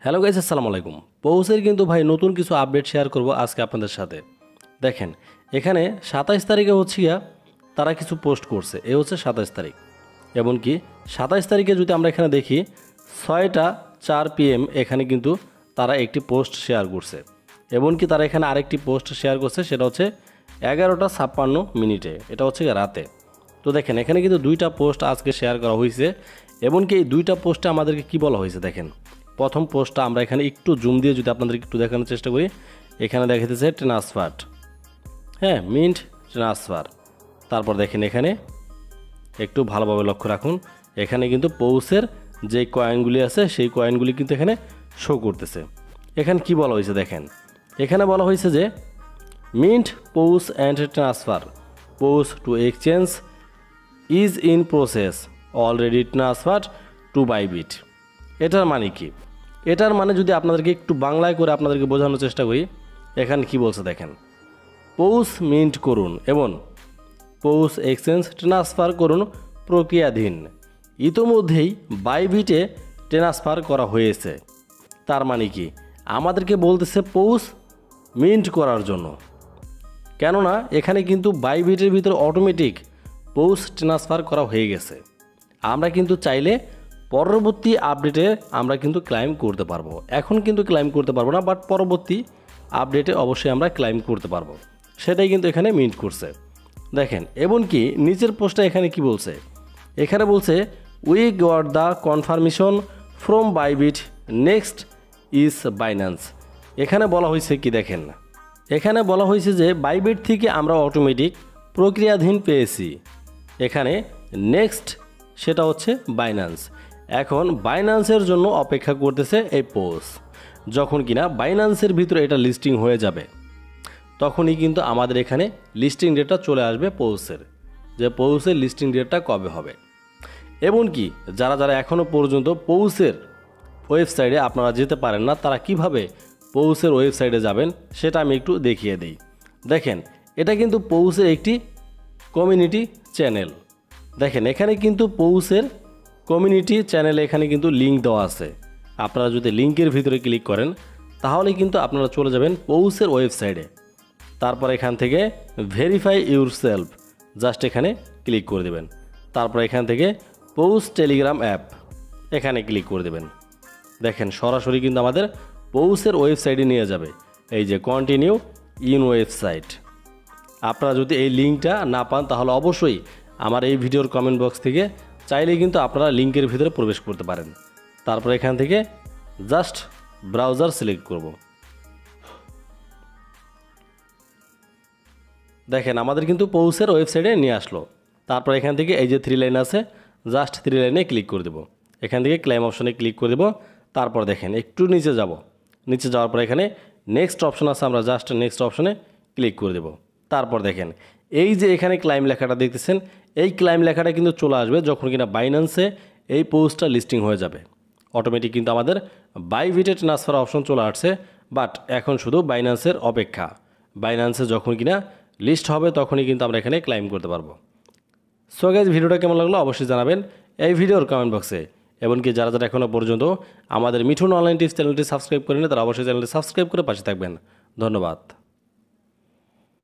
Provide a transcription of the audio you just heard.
Hello guys, আসসালামু আলাইকুম। পৌসের কিন্তু ভাই নতুন কিছু আপডেট শেয়ার করব আজকে আপনাদের সাথে। দেখেন এখানে 27 তারিখে হচ্ছে তারা কিছু পোস্ট করছে। এ হচ্ছে 27 তারিখ। এমনকি 27 তারিখে যদি আমরা এখানে দেখি 6টা 4 PM এখানে কিন্তু তারা একটি পোস্ট শেয়ার করছে। এমনকি তারা এখানে আরেকটি পোস্ট শেয়ার করছে, সেটা হচ্ছে 11টা 56 মিনিটে, এটা হচ্ছে রাতে। তো দেখেন এখানে কিন্তু দুইটা পোস্ট আজকে শেয়ার করা হয়েছে। এমনকি এই দুইটা পোস্টে আমাদেরকে কি বলা হয়েছে দেখেন। প্রথম পোস্টটা আমরা এখানে একটু জুম দিয়ে যদি আপনাদেরকে একটু দেখানোর চেষ্টা করি, এখানে দেখাতেছে ট্রান্সফার, হ্যাঁ, মিন্ট ট্রান্সফার। তারপর দেখেন এখানে একটু ভালোভাবে লক্ষ্য রাখুন, এখানে কিন্তু পৌসের যে কয়েনগুলি আছে সেই কয়েনগুলি কিন্তু এখানে শো করতেছে। এখানে কি বলা হয়েছে দেখেন, এখানে বলা হয়েছে যে mint pause and transfer pause to exchange is in process already transfer to Bybit. এটার মানে কি? এটার মানে যদি আপনাদেরকে একটু বাংলায় করে আপনাদেরকে বোঝানোর চেষ্টা করি, এখানে কি বলছে দেখেন, পৌস মিন্ট করুন এবং পৌস এক্সচেঞ্জ ট্রান্সফার করুন প্রক্রিয়াধীন, ইতোমধ্যেই বাইবিটে ট্রান্সফার করা হয়েছে। তার মানে কি আমাদেরকে বলতেছে পৌস মিন্ট করার জন্য, কেননা এখানে কিন্তু বাইবিটের ভিতরে অটোমেটিক পৌস ট্রান্সফার করা হয়ে গেছে। আমরা কিন্তু চাইলে পরবর্তী আপডেটে আমরা কিন্তু ক্লাইম করতে পারবো, এখন কিন্তু ক্লাইম করতে পারবো না, বাট পরবর্তী আপডেটে অবশ্যই আমরা ক্লাইম করতে পারবো। সেটাই কিন্তু এখানে মিন্ট করছে দেখেন। এমনকি নিচের পোস্টে এখানে কি বলছে, এখানে বলছে we got the confirmation from Bybit, next is Binance. এখানে বলা হয়েছে কি দেখেন, এখানে বলা হয়েছে যে বাইবিট থেকে আমরা অটোমেটিক প্রক্রিয়াধীন পেয়েছি। এখানে নেক্সট সেটা হচ্ছে বাইন্যান্স। এখন বাইন্যান্সের জন্য অপেক্ষা করতেছে এই পৌস। যখন কিনা বাইন্যান্সের ভিতরে এটা লিস্টিং হয়ে যাবে, তখনই কিন্তু আমাদের এখানে লিস্টিং ডেটটা চলে আসবে পৌসের, যে পৌসের লিস্টিং ডেটটা কবে হবে। এমনকি যারা যারা এখনও পর্যন্ত পৌসের ওয়েবসাইটে আপনারা যেতে পারেন না, তারা কিভাবে পৌসের ওয়েবসাইটে যাবেন সেটা আমি একটু দেখিয়ে দিই। দেখেন এটা কিন্তু পৌসের একটি কমিউনিটি চ্যানেল। দেখেন এখানে কিন্তু পৌসের কমিউনিটি চ্যানেলে এখানে কিন্তু লিঙ্ক দেওয়া আছে। আপনারা যদি লিঙ্কের ভিতরে ক্লিক করেন তাহলে কিন্তু আপনারা চলে যাবেন পৌসের ওয়েবসাইটে। তারপর এখান থেকে ভেরিফাই ইউর সেলফ, জাস্ট এখানে ক্লিক করে দেবেন। তারপর এখান থেকে পৌস টেলিগ্রাম অ্যাপ এখানে ক্লিক করে দেবেন। দেখেন সরাসরি কিন্তু আমাদের পৌসের ওয়েবসাইটে নিয়ে যাবে। এই যে কন্টিনিউ ইন ওয়েবসাইট। আপনারা যদি এই লিঙ্কটা না পান তাহলে অবশ্যই আমার এই ভিডিওর কমেন্ট বক্স থেকে চাইলে কিন্তু আপনারা লিঙ্কের ভিতরে প্রবেশ করতে পারেন। তারপর এখান থেকে জাস্ট ব্রাউজার সিলেক্ট করব। দেখেন আমাদের কিন্তু পৌসের ওয়েবসাইটে নিয়ে আসলো। তারপর এখান থেকে এই যে 3 লাইন আছে, জাস্ট 3 লাইনে ক্লিক করে দেবো। এখান থেকে ক্লেম অপশনে ক্লিক করে দেবো। তারপর দেখেন একটু নিচে যাব, নিচে যাওয়ার পর এখানে নেক্সট অপশন আছে, আমরা জাস্ট নেক্সট অপশনে ক্লিক করে দেবো। তারপর দেখেন এই যে এখানে ক্লাইম লেখাটা দেখতেছেন, এই ক্লাইম লেখাটা কিন্তু চলে আসবে যখন কিনা বাইন্যান্সে এই পোস্টটা লিস্টিং হয়ে যাবে। অটোমেটিক কিন্তু আমাদের বাইবিটে ট্রান্সফার অপশন চলে আসছে, বাট এখন শুধু বাইন্যান্সের অপেক্ষা। বাইন্যান্সে যখন কিনা লিস্ট হবে তখনই কিন্তু আমরা এখানে ক্লাইম করতে পারবো। সো গাইস, ভিডিওটা কেমন লাগলো অবশ্যই জানাবেন এই ভিডিওর কমেন্ট বক্সে। এমনকি যারা যারা এখনও পর্যন্ত আমাদের মিঠুন অনলাইন টিপস চ্যানেলটি সাবস্ক্রাইব করেন তারা অবশ্যই চ্যানেলটি সাবস্ক্রাইব করে পাশে থাকবেন। ধন্যবাদ।